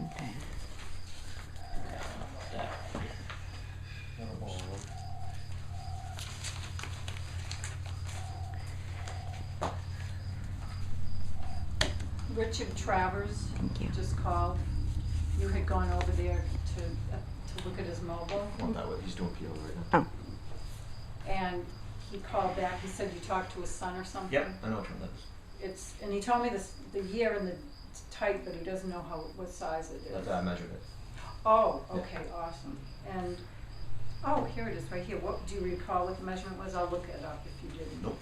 Okay. Richard Travers Thank you. just called. You had gone over there to look at his mobile, Well, that way he's doing PO right now. Oh, and he called back. He said you talked to his son or something. Yep, I know which one that is. And he told me the year and the type, but he doesn't know what size it is. That's how I measured it. Oh, okay, awesome. And oh, here it is, right here. What do you recall? What the measurement was? I'll look it up if you didn't. Nope.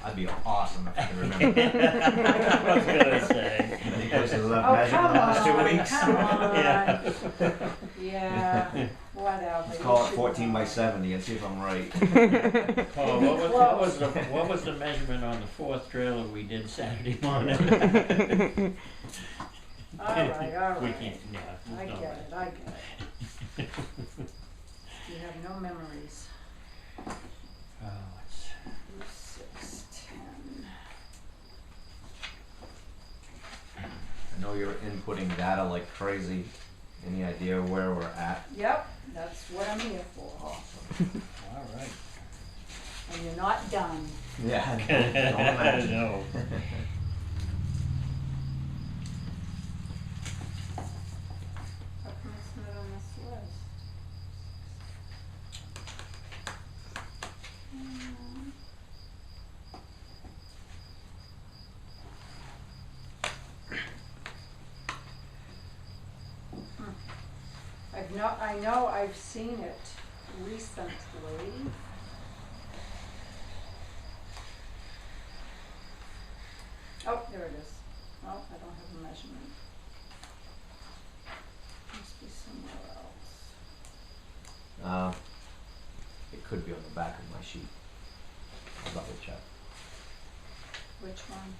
I'd be awesome if I could remember. I was gonna say. Many places I've Oh, measured come the last 2 on, weeks. come on. Yeah. Yeah, whatever. Let's You call it should 14 by know. 70 and see if I'm right. Paul, what was the measurement on the fourth trailer we did Saturday morning? All right. We can't, yeah. I no get way. it, I get it. You have no memories. Oh, it's 610. I know you're inputting data like crazy. Any idea where we're at? Yep, that's what I'm here for. Awesome. all right. And you're not done. Yeah, don't imagine. No. How come it's not on this list? I know I've seen it recently. Oh, there it is. Oh, I don't have a measurement. Must be somewhere else. It could be on the back of my sheet. I'll double check. Which one?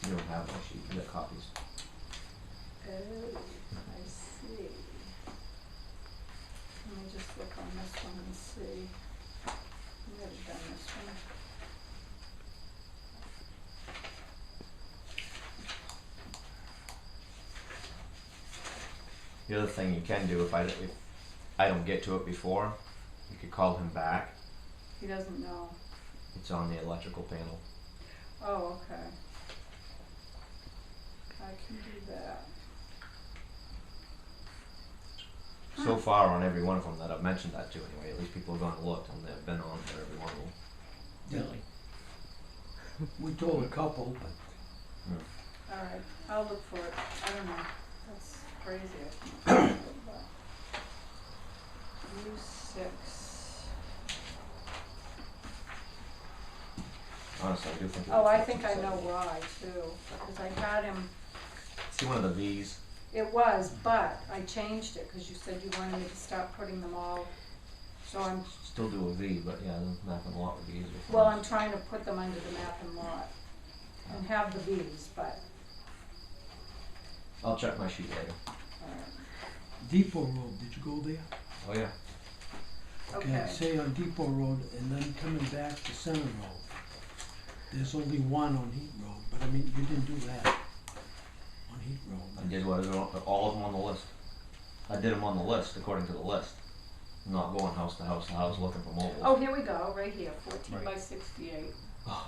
You don't have my sheet. You got copies. Oh, I see. Let me just look on this one and see. I might have done this one. The other thing you can do if I don't get to it before, you could call him back. He doesn't know. It's on the electrical panel. Oh, okay. I can do that. So far on every one of them that I've mentioned that to anyway, at least people have gone and looked and they've been on for every one of them. Really? We told a couple, but All right, I'll look for it. I don't know. That's crazy. I can't find it, but U6. Honestly, I do think. Oh, I think I know why too, because I had him. See one of the V's. It was, but I changed it because you said you wanted me to start putting them all. So I'm, Still do a V, but yeah, the map and lot would be easier. For well, us. I'm trying to put them under the map and lot and have the Bs, but, I'll check my sheet later. Depot Road, did you go there? Oh yeah. okay. Say on Depot Road and then coming back to Center Road. There's only one on Heat Road, but I mean, you didn't do that on Heat I Road. did what is all of them on the list. I did them on the list according to the list. Not going house to house looking for mobiles. Oh, here we go, right here, 14 Right. by 68.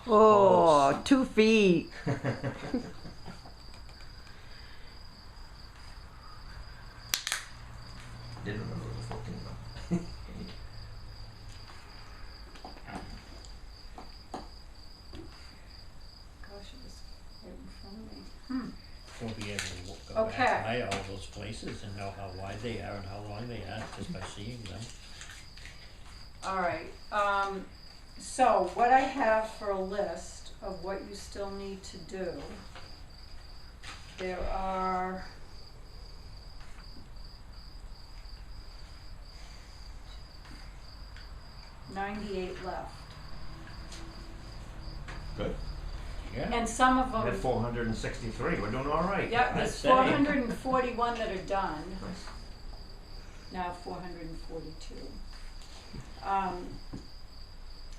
oh, 2 feet. Didn't remember it was 14 though. Gosh, it was right in front of me. We'll be able to go Okay. back by all those places and know how wide they are and how long they are just by seeing them. All right, so what I have for a list of what you still need to do, there are 98 left. Good. Yeah. And some of I had them, 463. We're doing all right. yep, I'd there's say. 441 that are done, Nice. now 442.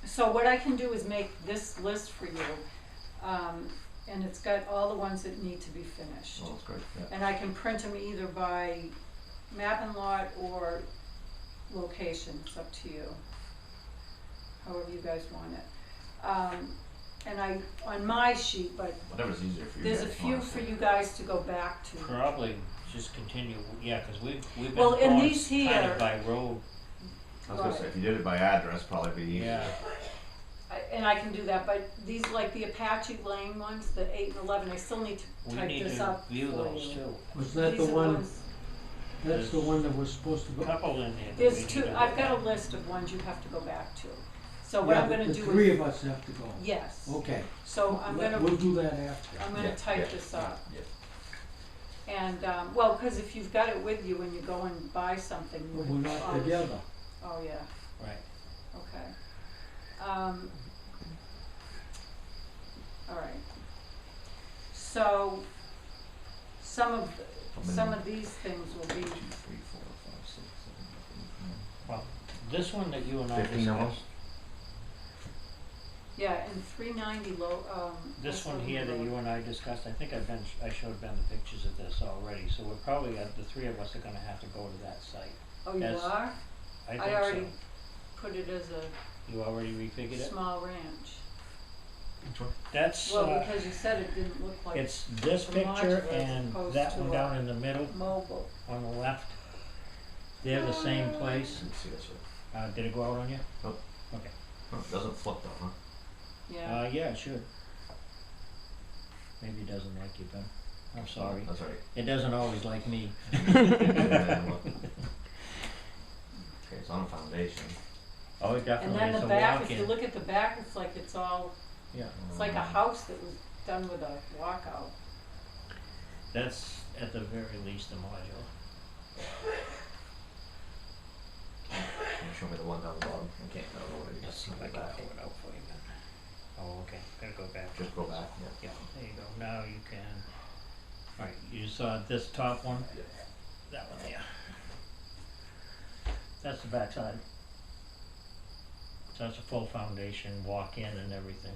So what I can do is make this list for you. and it's got all the ones that need to be finished. Oh, that's great, yeah. And I can print them either by map and lot or location, it's up to you. However you guys want it. And on my sheet, but Whatever's easier for you there's a guys, few honestly. for you guys to go back to. Probably just continue, yeah, cause we've been Well, in going these kind here- of by road, I was gonna say, if you did it by address, probably be easier. yeah. And I can do that, but these, like the Apache Lane ones, the 8 and 11, I still need to We type need this to up view for those you. too. Was that These the are one, ones- that's the one that was supposed to go? Couple in there. that There's we need two, to go I've got a back. list of ones you have to go back to. So what Yeah, I'm but gonna the do three is, of us have to go. yes, Okay. so I'm gonna, We'll do that after. I'm gonna Yeah, type yeah, this up. Yeah. And, well, cause if you've got it with you when you go and buy something, you But would we're not always- together. Oh, yeah, Right. okay. All right. So, some of these things will be, 2, 3, 4, 5, 6, 7, 8, 9. Well, this one that you and I 15 of discussed, yeah, and 390 this one SLU here that road. you and I discussed, I think I showed Ben the pictures of this already, so we're probably, the three of us are gonna have to go to that site. Oh, you Yes. are? I think I already so. put it as a You already refigured it? small ranch. Which one? That's, Well, because you said it didn't look like it's this a picture modular as and opposed that to one a down in the middle mobile. on the left. They're the same place. Let's see this one. Did it go out on you? Nope. Okay. Oh, it doesn't flip though, huh? Yeah. Yeah, it should. Maybe it doesn't like you, Ben. I'm sorry. That's right. It doesn't always like me. Okay, it's on a foundation. Oh, it And definitely then is the a back, if you walk-in. look at the back, it's like it's all, Yeah, it's like a house that was done with a walkout. that's at the very least a module. Can you show me the one down the bottom? I can't remember what it Let's is. see if I can pull it out for you, Ben. Oh, okay, gotta go back. Just go back, yeah. Yeah, there you go, now you can, alright, you saw this top one? That one there. That's the back side. So that's a full foundation, walk-in and everything.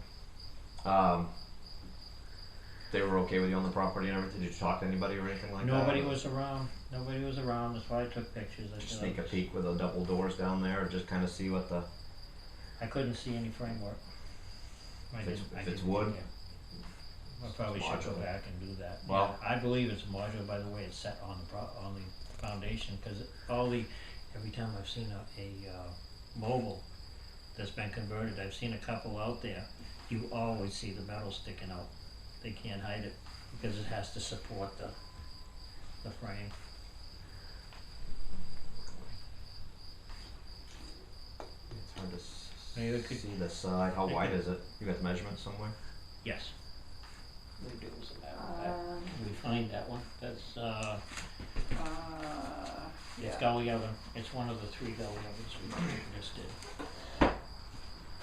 They were okay with you on the property and everything? Did you talk to anybody or anything like that? Nobody was around, that's why I took pictures, I Just said, sneak a peek with the double doors down there, or just kinda see what the, I couldn't see any framework. I If it's- didn't- I if it's didn't wood, get there. I probably should go modular. back and do that. Well- Yeah, I believe it's a modular by the way it's set on on the foundation, cause every time I've seen a mobile that's been converted, I've seen a couple out there, you always see the metal sticking out. They can't hide it, because it has to support the frame. it's hard to Maybe we could- see the side, how wide is it? You got the measurements somewhere? Yes. We do, as a matter of fact. Um, We find that one, that's, it's yeah. gully oven, it's one of the 3 gully ovens we just did.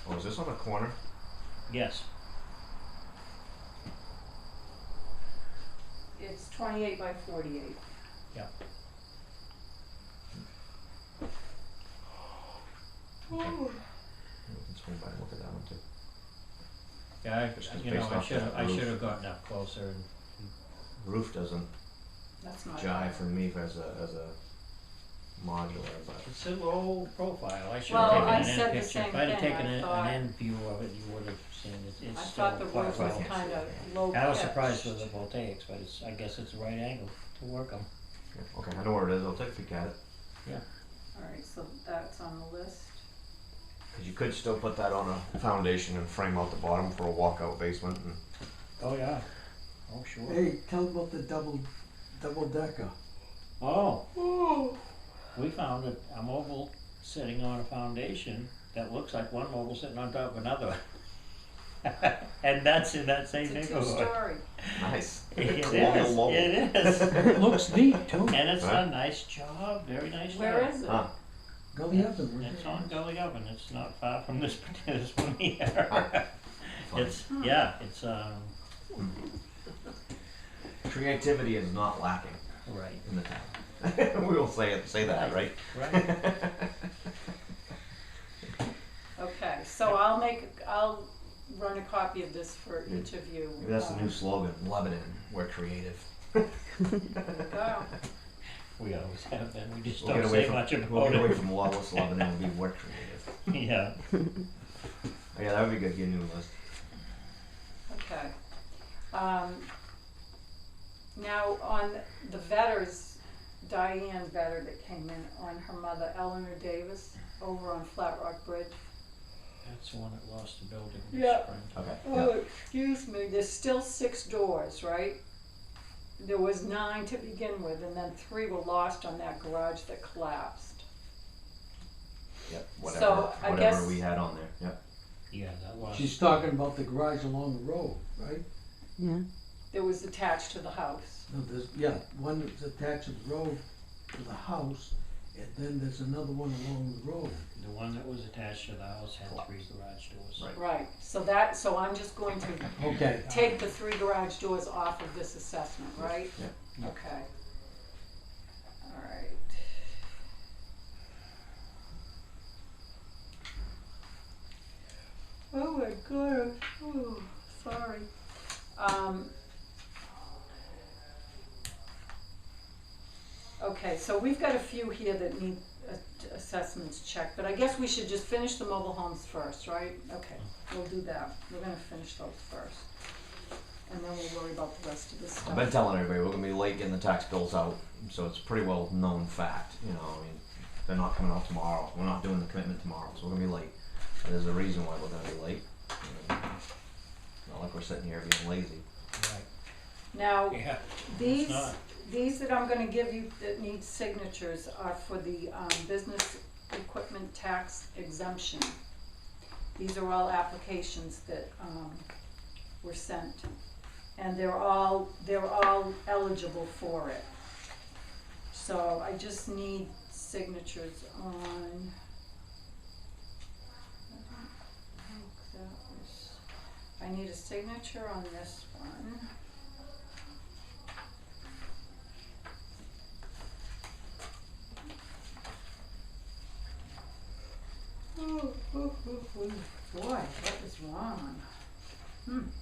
Oh, is this on the corner? Yes, It's 28 by 48. Okay. We can swing by and look at that one too. yeah, Just you know, based off that I roof. should have gotten up closer and, Roof doesn't That's not. jive for me as a modular, but it's a low profile, I should Well, have I taken an said end the picture. same If I'd have thing, taken I an thought- end view of it, you would have seen it, I it's thought still the quite roof low. was kind of low I was pitched. surprised with the voltaics, but I guess it's the right angle to work them. yeah, okay, I know where it is. I'll take a peek at it. Alright, so that's on the list. Cause you could still put that on a foundation and frame out the bottom for a walkout basement and Oh, yeah, oh, sure. Hey, tell them about the double decker. Oh. We found a mobile sitting on a foundation that looks like one mobile sitting on top of another. And that's in that same It's a neighborhood. two-story. nice. It Colonial is, mobile. it is. It looks neat too. And it's Huh? a nice job, very nice job. Where is it? Huh. Gully Oven. It's on Gully Oven, it's not far from this one here. Funny. It's, yeah, it's, Creativity is not lacking right, in the town. We will say that, right? right. Okay, so I'll run a copy of this for each of you. Maybe that's the new slogan, Lebanon, we're creative. There you go. We always have been, we just We'll don't get away say from, much we'll about get away it. from lawless Lebanon and be we're creative. Yeah, Oh, yeah, that would be good, get a new list. Okay. Now, on the Vetters, Diane Vetter that came in on her mother, Eleanor Davis, over on Flat Rock Bridge. that's the one that lost the building this Yeah. spring. Okay, Oh, yeah. excuse me, there's still 6 doors, right? There was 9 to begin with, and then 3 were lost on that garage that collapsed. Yep, So, whatever, I whatever guess- we had on there, yep. Yeah, that was. She's talking about the garage along the road, right? Yeah. That was attached to the house. No, there's, yeah, one that's attached to the road to the house, and then there's another one along the road. The one that was attached to the house had 3 garage doors. Right. Right, so I'm just going to Okay. take the 3 garage doors off of this assessment, right? Yeah. Okay. All right. Oh my god, oh, sorry. Okay, so we've got a few here that need assessments checked, but I guess we should just finish the mobile homes first, right? Okay, we'll do that. We're gonna finish those first. And then we'll worry about the rest of this stuff. I've been telling everybody we're gonna be late getting the tax bills out, so it's a pretty well known fact, you know, I mean, they're not coming out tomorrow, we're not doing the commitment tomorrow, so we're gonna be late. And there's a reason why we're gonna be late. You know, not like we're sitting here being lazy. Right, Now, yeah, these, it's not. these that I'm gonna give you that need signatures are for the, business equipment tax exemption. These are all applications that, were sent, and they're all eligible for it. So I just need signatures on, I don't think that was, I need a signature on this one. Boy, what is wrong? And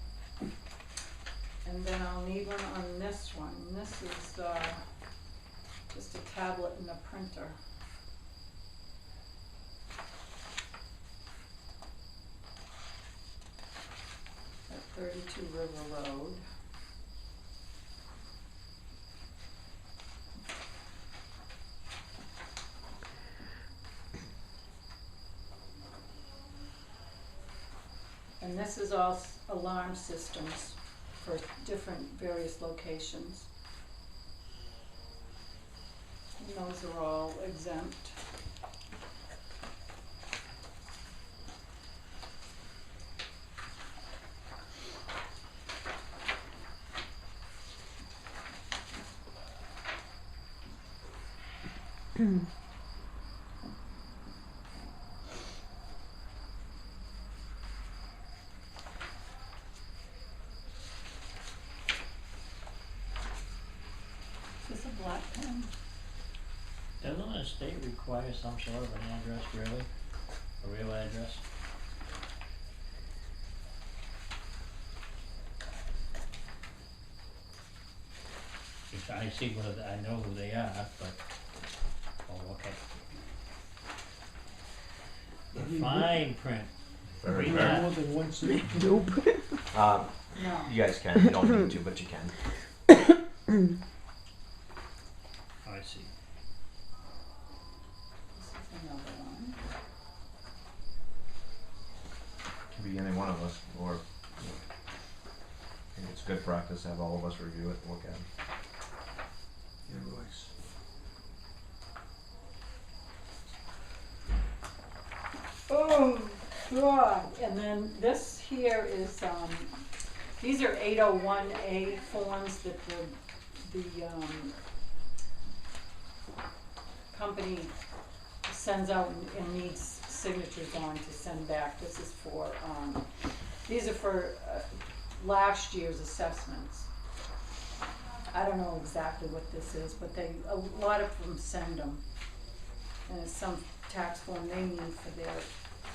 then I'll need one on this one. This is just a tablet and a printer. At 32 River Road. And this is all alarm systems for different various locations. And those are all exempt. Is this a black pen? Doesn't the state require some sort of an address, really? A real address? If I see whether, I know who they are, but, oh, okay. The fine print, Very, Read very. that. More than one signature. Nope. No, you guys can, you don't need to, but you can. oh, I see. This is another one. Could be any one of us, or, you know, I think it's good practice to have all of us review it, look at it. Yeah, Royce. Oh, God, and then this here is, these are 801A forms that the company sends out and needs signatures on to send back. This is for, these are for last year's assessments. I don't know exactly what this is, but a lot of them send them. And it's some tax form they need for their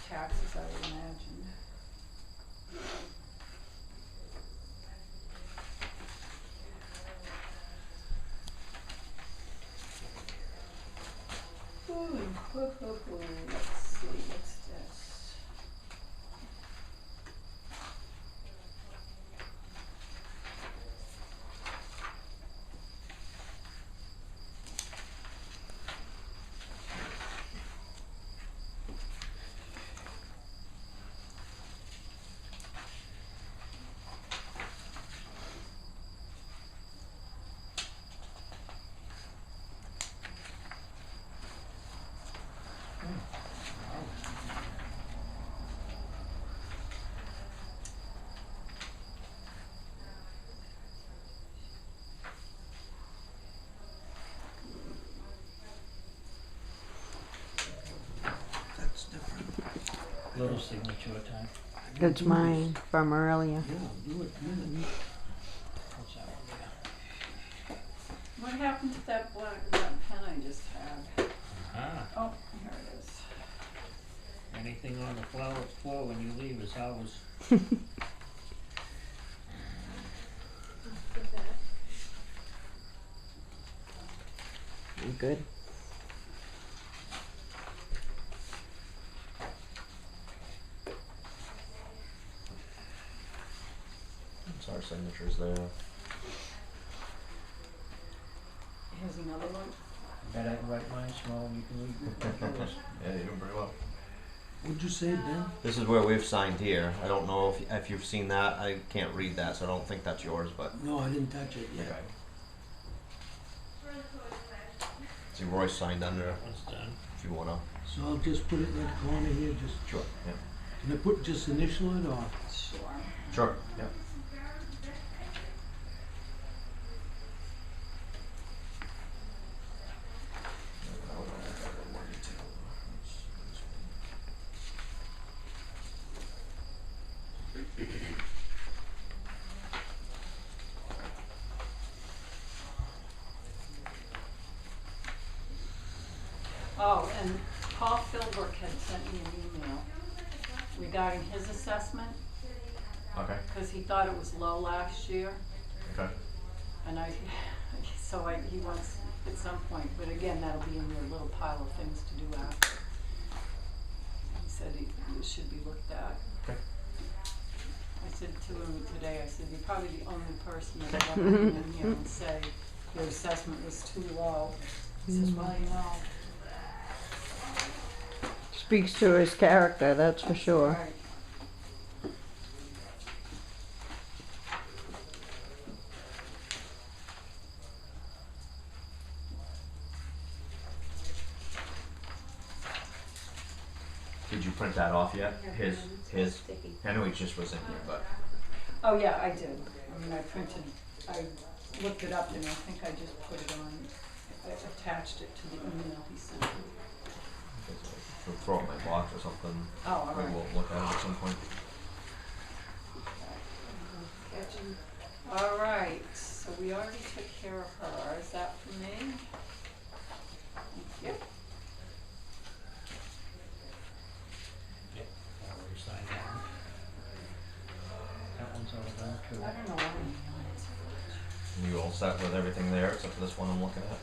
taxes, I would imagine. Let's see, what's this? That's different. Little signature time. That's mine from earlier. Yeah, do it, yeah. What's that one there? What happened to that that pen I just had? Ah, Oh, here it is. anything on the floor when you leave is ours. You good? It's our signatures there. Here's another one. Bet I can write mine small and you can read yours. Yeah, you're doing pretty well. What'd you say, Ben? This is where we've signed here. I don't know if you've seen that. I can't read that, so I don't think that's yours, but. No, I didn't touch it yet. Okay. See, Royce signed under That's done. if you wanna. So I'll just put it in that corner here, just, Sure. Yeah. can I put just initial it or? Sure. Sure. Yeah. Oh, and Paul Philbrook had sent me an email regarding his assessment, Okay. because he thought it was low last year, Okay. and he wants at some point, but again, that'll be in your little pile of things to do after. He said it should be looked at. Okay. I said to him today, I said, you're probably the only person that will ever come in here and say your assessment was too low. He says, well, you know. Speaks to his character, that's for sure. Right. Did you print that off yet? His. I know he just was in here, but. Oh, yeah, I did. I mean, I looked it up and I think I just put it on, I attached it to the email he sent me. We'll throw it in my box or something. Oh, all Maybe right. we'll look at it at some point. All right, so we already took care of her. Is that for me? Thank you. Yep, already signed that one. That one's all done too. I don't know why. You all set with everything there except for this one I'm looking at?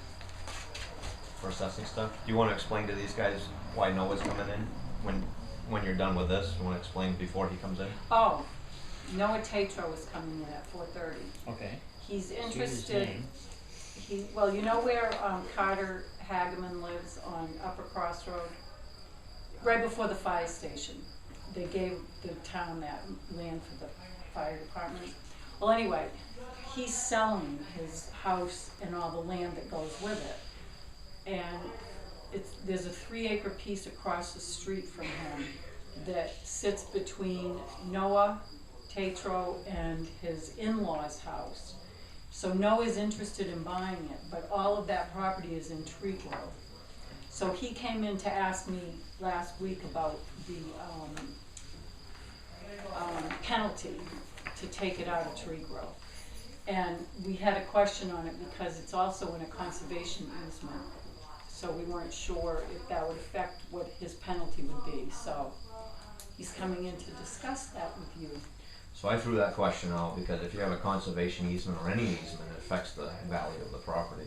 For assessing stuff? Do you wanna explain to these guys why Noah's coming in? When you're done with this, you wanna explain before he comes in? Oh, Noah Tatro is coming in at 4:30. Okay. He's See his interested, name. well, you know where Carter Hageman lives on Upper Cross Road? Right before the fire station. They gave the town that land for the fire department. Well, anyway, he's selling his house and all the land that goes with it. And there's a 3-acre piece across the street from him that sits between Noah Tatro and his in-laws' house. So Noah's interested in buying it, but all of that property is in tree growth. So he came in to ask me last week about the penalty to take it out of tree growth. And we had a question on it because it's also in a conservation easement. So we weren't sure if that would affect what his penalty would be. So he's coming in to discuss that with you. So I threw that question out because if you have a conservation easement or any easement, it affects the value of the property.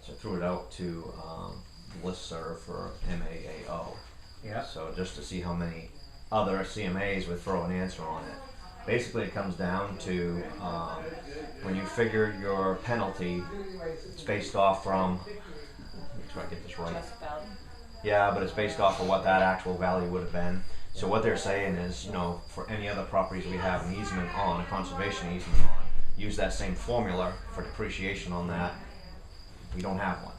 So I threw it out to listserv for MAAO. Yeah. So just to see how many other CMAs would throw an answer on it. Basically, it comes down to when you figure your penalty, it's based off from. Let me try to get this right. Just value. Yeah, but it's based off of what that actual value would have been. So what they're saying is, you know, for any other properties we have an easement on, a conservation easement on, use that same formula for depreciation on that. We don't have one.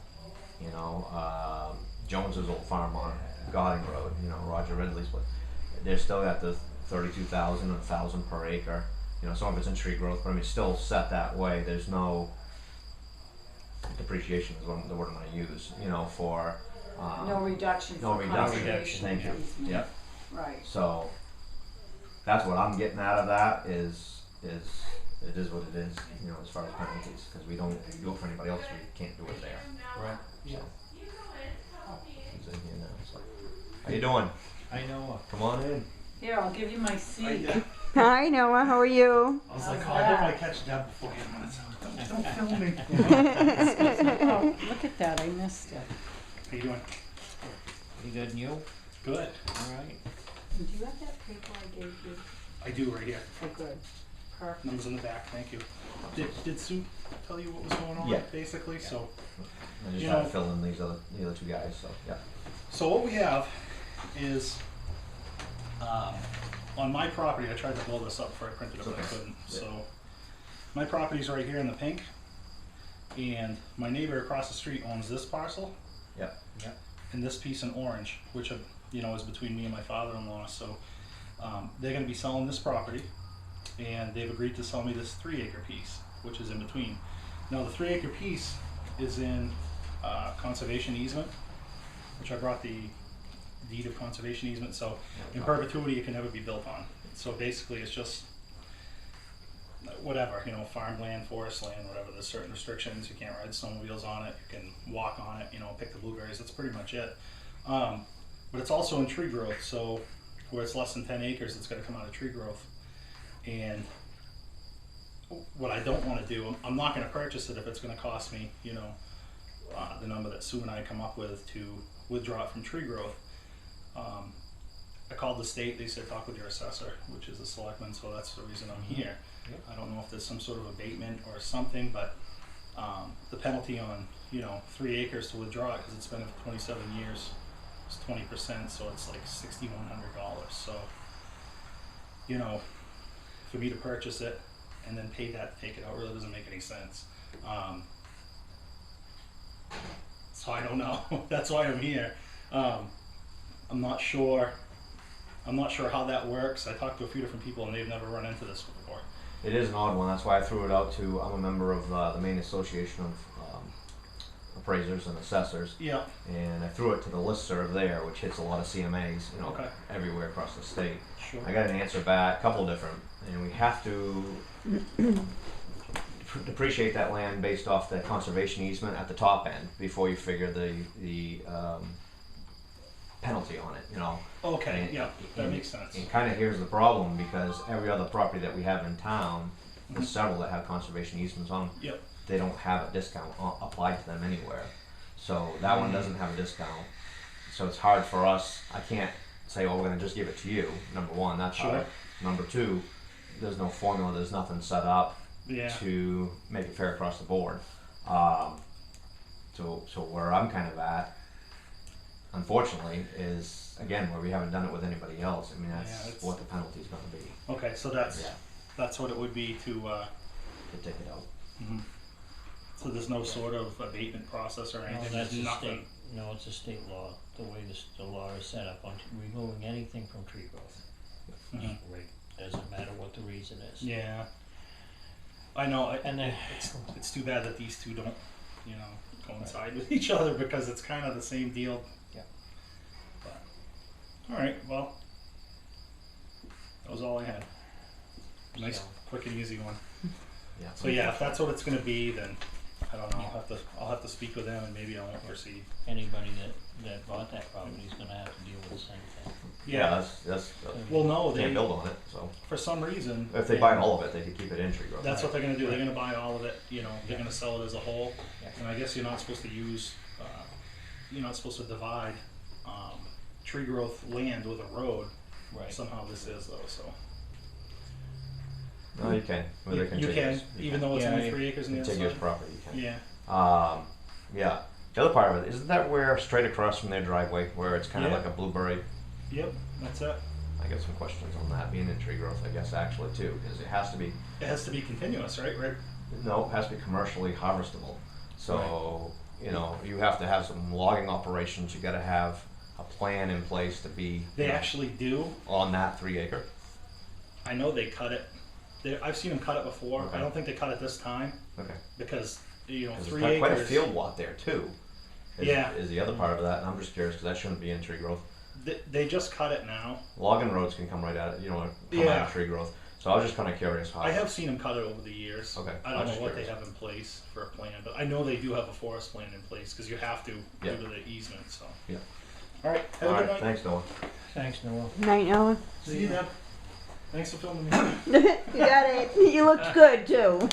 You know, Jones's old farm on Godding Road, you know, Roger Ridley's, but they're still at the 32,000 and 1,000 per acre. You know, some of it's in tree growth, but I mean, it's still set that way. There's no depreciation is the word I'm going to use. You know, for No reduction no for reduction. conservation. Thank you. easement. Yeah. Right. So that's what I'm getting out of that is it is what it is. You know, as far as penalties, because we don't do it for anybody else, we can't do it there. Right. So he's in here now. So how you doing? I know. Come on in. Here, I'll give you my seat. Hi, Noah. How are you? I was How's like, oh, I hope I that? catch Deb before you minutes. Don't film me. Oh, look at that, I missed it. How you doing? You good and you? Good. All right. Do you have that paper I gave you? I do right here. Oh, good. Perfect. Numbers in the back. Thank you. Did Sue tell you what was going on? Yeah. Basically, so I just You had to know- fill in the other two guys. So yeah. so what we have is on my property. I tried to blow this up before I printed it, but I Okay. couldn't. Yeah. So my property's right here in the pink, and my neighbor across the street owns this parcel. Yep. Yep. And this piece in orange, which you know is between me and my father-in-law. So they're going to be selling this property, and they've agreed to sell me this 3-acre piece, which is in between. Now the 3-acre piece is in conservation easement, which I brought the deed of conservation easement. So in perpetuity, it can never be built on. So basically, it's just whatever, you know, farmland, forest land, whatever. There's certain restrictions. You can't ride snowmobiles on it. You can walk on it. You know, pick the blueberries. That's pretty much it. But it's also in tree growth. So where it's less than 10 acres, it's going to come out of tree growth. And what I don't want to do, I'm not going to purchase it if it's going to cost me, you know, the number that Sue and I come up with to withdraw it from tree growth. I called the state. They said talk with your assessor, which is the selectman. So that's the reason I'm here. Yep. I don't know if there's some sort of abatement or something, but the penalty on 3 acres to withdraw it, because it's been for 27 years, is 20%. So it's like $6,100. So you know, for me to purchase it and then pay that to take it out really doesn't make any sense. So I don't know. That's why I'm here. I'm not sure how that works. I talked to a few different people and they've never run into this before. It is an odd one. That's why I threw it out to. I'm a member of the Maine Association of Appraisers and Assessors. Yeah. And I threw it to the listserv there, which hits a lot of CMAs, you know, Okay. everywhere across the state. Sure. I got an answer back, a couple different, and we have to depreciate that land based off the conservation easement at the top end before you figure the penalty on it, you know. Okay. And- Yeah. That and- makes sense. And kind of here's the problem, because every other property that we have in town, there's several that have conservation easements on them. Yep. They don't have a discount applied to them anywhere. So that one doesn't have a discount. So it's hard for us. I can't say, oh, we're going to just give it to you. Number one, that's Sure. hard. Number two, there's no formula. There's nothing set up Yeah. to make it fair across the board. So where I'm kind of at, unfortunately, is again where we haven't done it with anybody else. I mean, that's Yeah, it's- what the penalty is going to be. Okay. So that's Yeah, that's what it would be to. to take it out. Mhm. So there's no sort of abatement process or No, anything. that's There's a nothing. state, no, it's a state law, the way the law is set up on removing anything from tree growth. Mhm. Right, doesn't matter what the reason is. Yeah. I know. And then, It's too bad that these two don't, you know, coincide with each other, because it's kind of the same deal. Yeah. But, all right. Well, that was all I had. Nice, So- quick and easy one. Yeah. So yeah, if that's what it's going to be, then I don't know. Yeah. I'll have to speak with them, and maybe I won't proceed. Anybody that bought that property is gonna have to deal with the same thing. Yeah. That's Well, no, they can't they build on it. So for some reason if they buy all of it, they could keep it in tree growth. that's what they're gonna do. They're gonna buy all of it. You know, they're gonna sell it as a whole. Yeah. And I guess you're not supposed to use. You're not supposed to divide tree growth land with a road. Right. Somehow this is though. So No, you can. Well, they're you can, contiguous. even though it's Yeah, only you- 3 acres on the other Contiguous side. property, you can. Yeah. Yeah. The other part of it, isn't that where straight across from their driveway, where it's kind of Yeah. like a blueberry? Yep. That's it. I got some questions on that being in tree growth, I guess, actually, too, because it has to be, It has to be continuous, right? Right. no, it has to be commercially harvestable. So, you know, you have to have some logging operations, you gotta have a plan in place to be They actually do. on that 3 acre. I know they cut it. I've seen them cut it before. Okay. I don't think they cut it this time Okay. because you know Because 3 there's acres. quite a field lot there, too. Yeah. Is the other part of that, and I'm just curious, because that shouldn't be in tree growth. They just cut it now. Logging roads can come right at it, you know, come out Yeah. of tree growth. So I was just kind of curious how. I have seen them cut it over the years. Okay, I I'm don't know just what they curious. have in place for a plan, but I know they do have a forest plan in place because you have to Yeah. due to the easement. So. Yeah. All right. Have All a right, good night. thanks, Noah. Thanks, Noel. Night, Noah. See you then. Thanks for filming me. You got it. You looked good too.